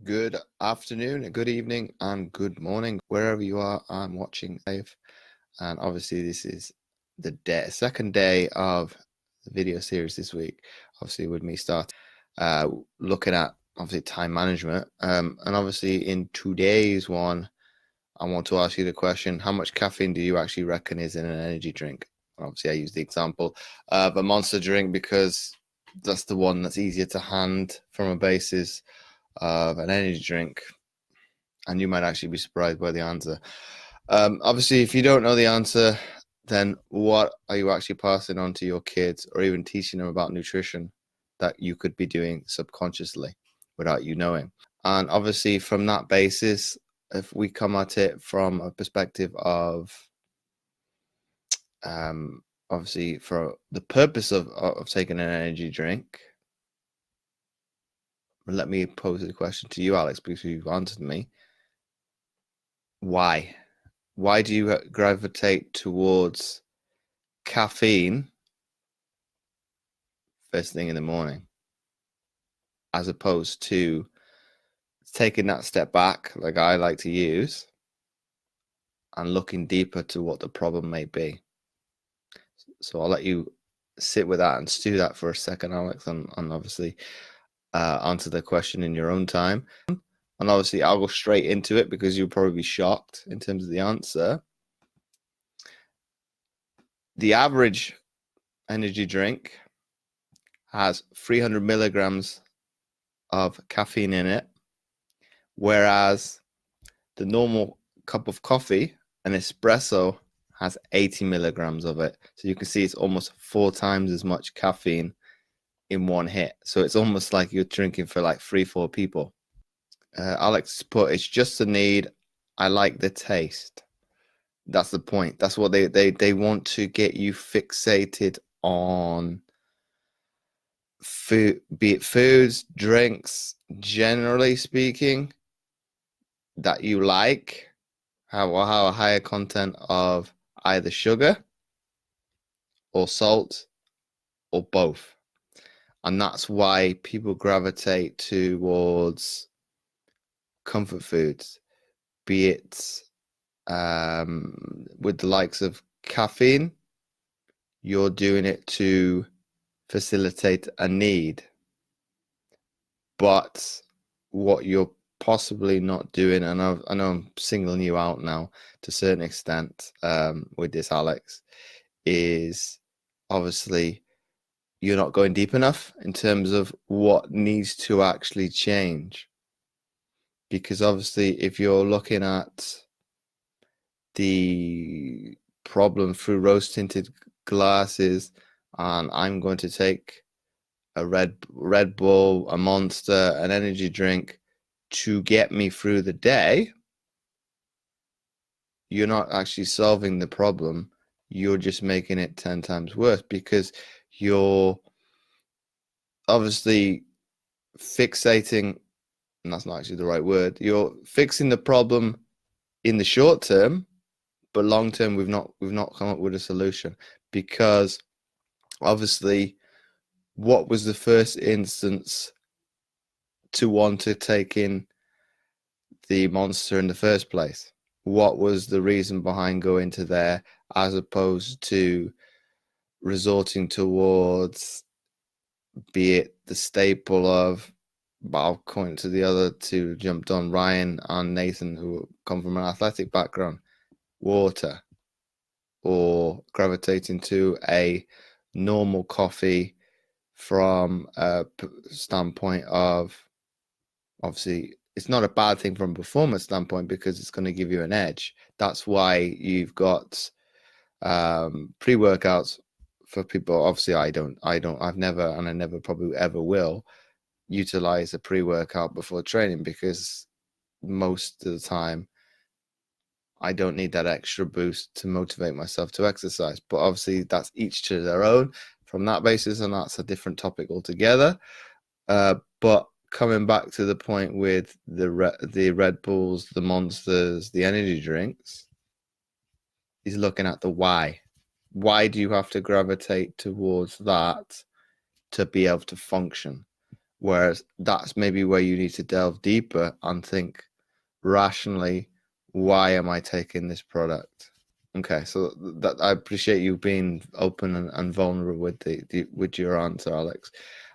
Good afternoon, good evening, and good morning, wherever you are. I'm watching live, and obviously this is the second day of the video series this week. Obviously, with me start looking at obviously time management, and obviously in today's one, I want to ask you the question: how much caffeine do you actually reckon is in an energy drink? Obviously, I use the example of a Monster drink because that's the one that's easier to hand from a basis of an energy drink, and you might actually be surprised by the answer. Obviously, if you don't know the answer, then what are you actually passing on to your kids or even teaching them about nutrition that you could be doing subconsciously without you knowing? And obviously, from that basis, if we come at it from a perspective of obviously for the purpose of taking an energy drink, let me pose the question to you, Alex, because you've answered me. Why? Why do you gravitate towards caffeine first thing in the morning, as opposed to taking that step back, like I like to use, and looking deeper to what the problem may be? So I'll let you sit with that and stew that for a second, Alex, and obviously answer the question in your own time. And obviously, I'll go straight into it because you'll probably be shocked in terms of the answer. The average energy drink has 300 milligrams of caffeine in it, whereas the normal cup of coffee, an espresso, has 80 milligrams of it. So you can see it's almost 4 times as much caffeine in one hit. So it's almost like you're drinking for like 3-4 people. Alex put, it's just a need. I like the taste. That's the point. That's what they want to get you fixated on food, be it foods, drinks, generally speaking, that you like, have a higher content of either sugar or salt or both. And that's why people gravitate towards comfort foods, be it with the likes of caffeine, you're doing it to facilitate a need. But what you're possibly not doing, and I know I'm singling you out now to a certain extent with this, Alex, is obviously you're not going deep enough in terms of what needs to actually change. Because obviously, if you're looking at the problem through rose tinted glasses, and I'm going to take a Red Bull, a Monster, an energy drink to get me through the day, you're not actually solving the problem. You're just making it 10 times worse because you're obviously fixating, and that's not actually the right word. You're fixing the problem in the short term, but long term we've not come up with a solution, because obviously what was the first instance to want to take in the Monster in the first place? What was the reason behind going to there as opposed to resorting towards, be it the staple of, but I'll point to the other two jumped on, Ryan and Nathan, who come from an athletic background, water, or gravitating to a normal coffee from a standpoint of, obviously it's not a bad thing from a performance standpoint because it's going to give you an edge. That's why you've got pre-workouts for people. Obviously I've never, and I never probably ever will, utilize a pre-workout before training, because most of the time I don't need that extra boost to motivate myself to exercise. But obviously that's each to their own from that basis, and that's a different topic altogether. But coming back to the point with the Red Bulls, the Monsters, the energy drinks, is looking at the why. Why do you have to gravitate towards that to be able to function? Whereas that's maybe where you need to delve deeper and think rationally, why am I taking this product? Okay, so that I appreciate you being open and vulnerable with with your answer, Alex.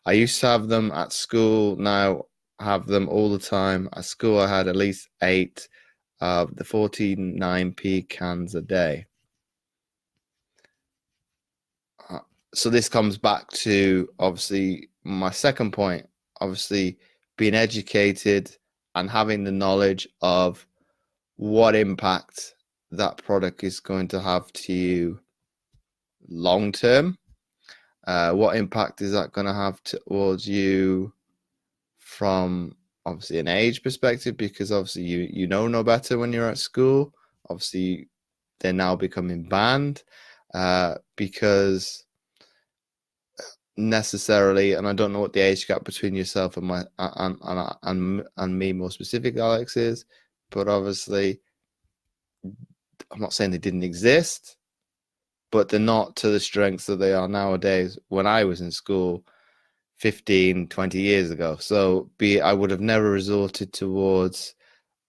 I used to have them at school. Now I have them all the time. At school, I had at least eight of the 49p cans a day. So this comes back to obviously my second point, obviously being educated and having the knowledge of what impact that product is going to have to you long term. What impact is that going to have towards you from obviously an age perspective? Because obviously you know no better when you're at school. Obviously, they're now becoming banned because necessarily, and I don't know what the age gap between yourself and my and me more specific, Alex, is, but obviously, I'm not saying they didn't exist, but they're not to the strengths that they are nowadays when I was in school 15, 20 years ago. So I would have never resorted towards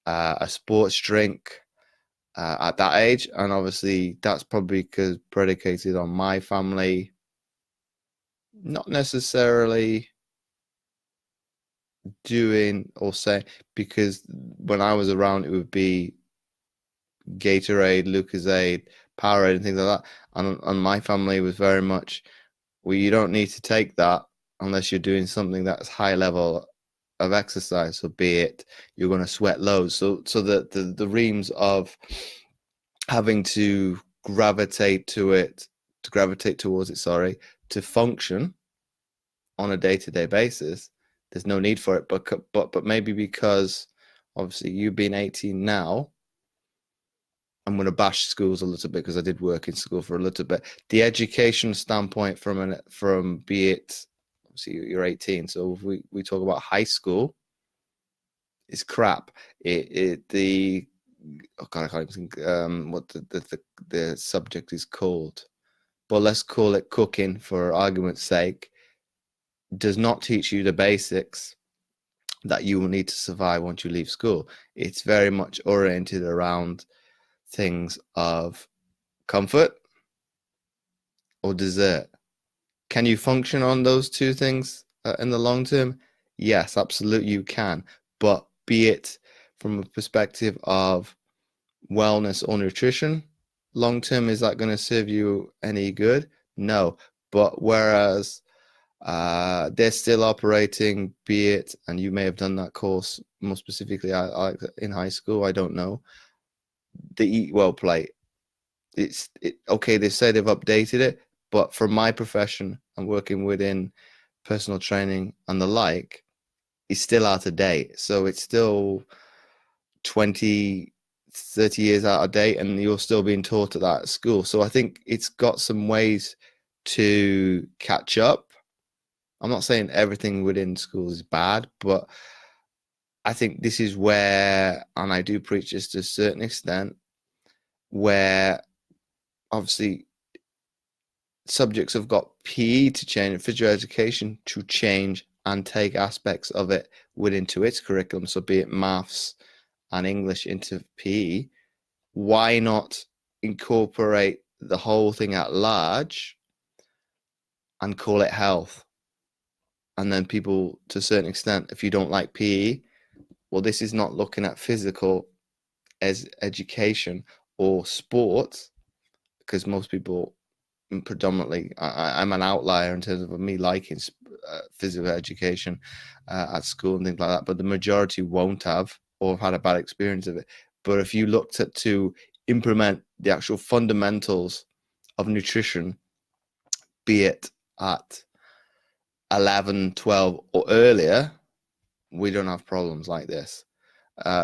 a sports drink at that age. And obviously that's probably because predicated on my family, not necessarily doing or saying, because when I was around, it would be Gatorade, Lucozade, Powerade, and things like that. And my family was very much, well, you don't need to take that unless you're doing something that's high level of exercise. So be it you're going to sweat loads. So the reams of having to gravitate towards it, sorry, to function on a day-to-day basis, there's no need for it. But maybe because obviously you being 18 now, I'm going to bash schools a little bit because I did work in school for a little bit. The education standpoint from be it, obviously you're 18, so if we talk about high school, it's crap. The oh God, I can't even think what the subject is called, but let's call it cooking for argument's sake. Does not teach you the basics that you will need to survive once you leave school. It's very much oriented around things of comfort or dessert. Can you function on those two things in the long term? Yes, absolutely you can. But be it from a perspective of wellness or nutrition, long term, is that going to serve you any good? No. But whereas they're still operating, be it, and you may have done that course more specifically in high school, I don't know, the Eat Well plate. Okay, they say they've updated it, but from my profession and working within personal training and the like, it's still out of date. So it's still 20, 30 years out of date, and you're still being taught at that at school. So I think it's got some ways to catch up. I'm not saying everything within schools is bad, but I think this is where, and I do preach this to a certain extent, where obviously subjects have got PE to change, physical education to change and take aspects of it into its curriculum. So be it maths and English into PE, why not incorporate the whole thing at large and call it health? And then people, to a certain extent, if you don't like PE, well, this is not looking at physical as education or sports, because most people predominantly, I'm an outlier in terms of me liking physical education at school and things like that, but the majority won't have or have had a bad experience of it. But if you looked at to implement the actual fundamentals of nutrition, be it at 11, 12 or earlier, we don't have problems like this.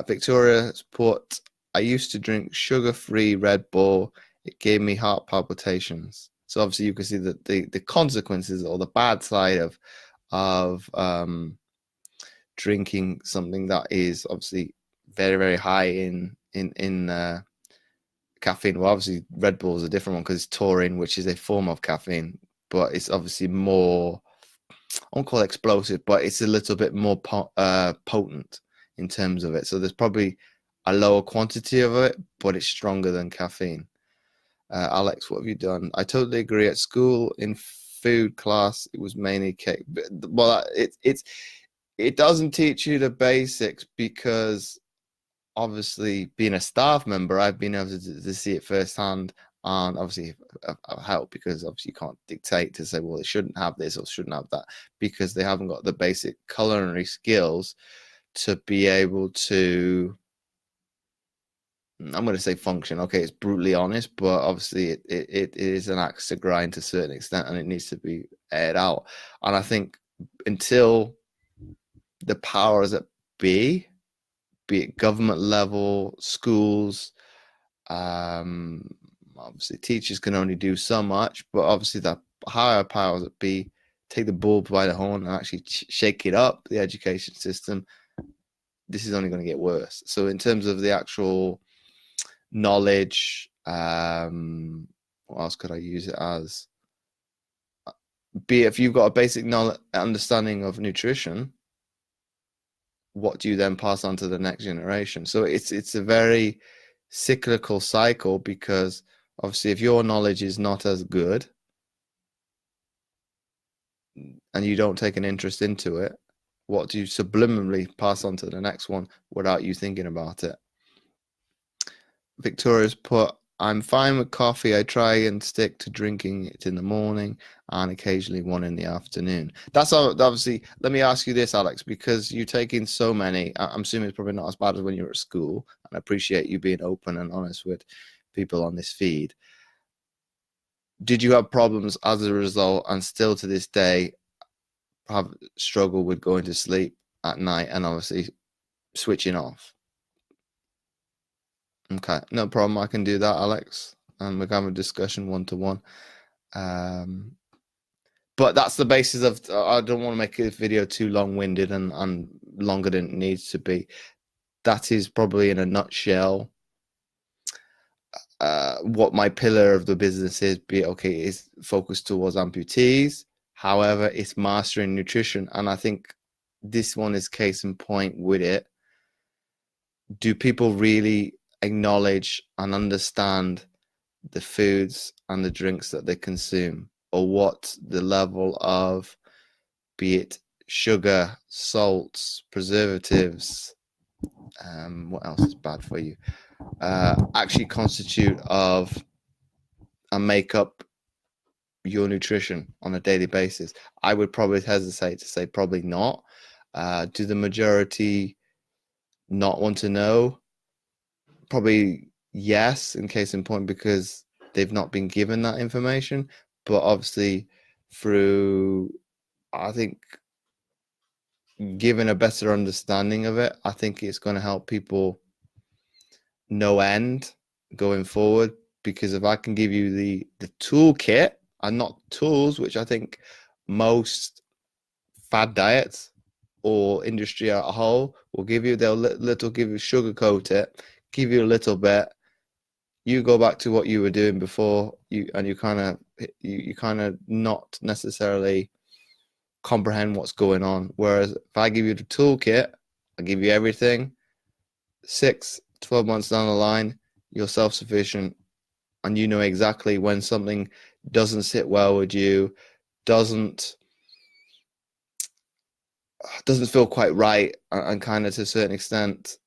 Victoria's put, I used to drink sugar-free Red Bull. It gave me heart palpitations. So obviously you can see that the consequences or the bad side of drinking something that is obviously very, very high in caffeine. Well, obviously Red Bull is a different one because it's taurine, which is a form of caffeine, but it's obviously more won't call it explosive, but it's a little bit more potent in terms of it. So there's probably a lower quantity of it, but it's stronger than caffeine. Alex, what have you done? I totally agree. At school, in food class, it was mainly cake. Well, it doesn't teach you the basics because obviously being a staff member, I've been able to see it firsthand. And obviously, I've helped because obviously you can't dictate to say, well, it shouldn't have this or shouldn't have that because they haven't got the basic culinary skills to be able to, I'm going to say function. Okay, it's brutally honest, but obviously it is an axe to grind to a certain extent and it needs to be aired out. And I think until the powers that be it government level, schools, obviously teachers can only do so much, but obviously the higher powers that be take the bull by the horn and actually shake it up, the education system, this is only going to get worse. So in terms of the actual knowledge, what else could I use it as? Be it if you've got a basic knowledge, understanding of nutrition, what do you then pass on to the next generation? So it's a very cyclical cycle because obviously if your knowledge is not as good and you don't take an interest into it, what do you subliminally pass on to the next one without you thinking about it? Victoria's put, I'm fine with coffee. I try and stick to drinking it in the morning and occasionally one in the afternoon. That's obviously, let me ask you this, Alex, because you take in so many, I'm assuming it's probably not as bad as when you were at school, and I appreciate you being open and honest with people on this feed. Did you have problems as a result and still to this day have struggle with going to sleep at night and obviously switching off? Okay, no problem. I can do that, Alex. And we can have a discussion one-to-one. But that's the basis of, I don't want to make this video too long-winded and longer than it needs to be. That is probably in a nutshell what my pillar of the business is. Be okay, is focused towards amputees. However, it's mastering nutrition. And I think this one is case in point with it. Do people really acknowledge and understand the foods and the drinks that they consume, or what the level of, be it sugar, salts, preservatives, what else is bad for you, actually constitute of and make up your nutrition on a daily basis? I would probably hesitate to say probably not. Do the majority not want to know? Probably yes, in case in point, because they've not been given that information. But obviously, through, I think, given a better understanding of it, I think it's going to help people no end going forward. Because if I can give you the toolkit and not tools, which I think most fad diets or industry as a whole will give you, they'll give you, sugarcoat it, give you a little bit. You go back to what you were doing before, you kind of not necessarily comprehend what's going on. Whereas if I give you the toolkit, I give you everything, 6-12 months down the line, you're self-sufficient and you know exactly when something doesn't sit well with you, doesn't feel quite right, and kind of to a certain extent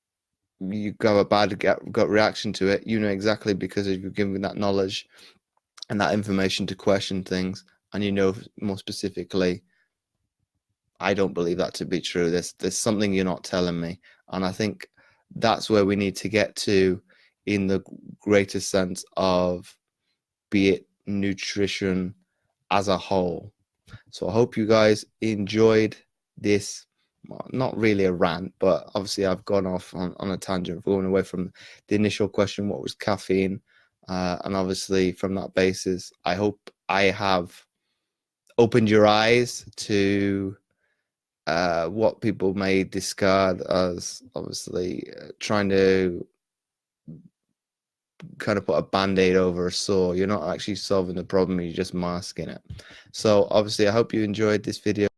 you have a bad gut reaction to it. You know exactly, because you've given that knowledge and that information to question things, and you know more specifically, I don't believe that to be true. There's something you're not telling me. And I think that's where we need to get to in the greater sense of, be it nutrition as a whole. So I hope you guys enjoyed this. Well, not really a rant, but obviously I've gone off on a tangent, going away from the initial question, what was caffeine? And obviously from that basis, I hope I have opened your eyes to what people may discard as obviously trying to kind of put a band-aid over a sore. You're not actually solving the problem, you're just masking it. So obviously I hope you enjoyed this video.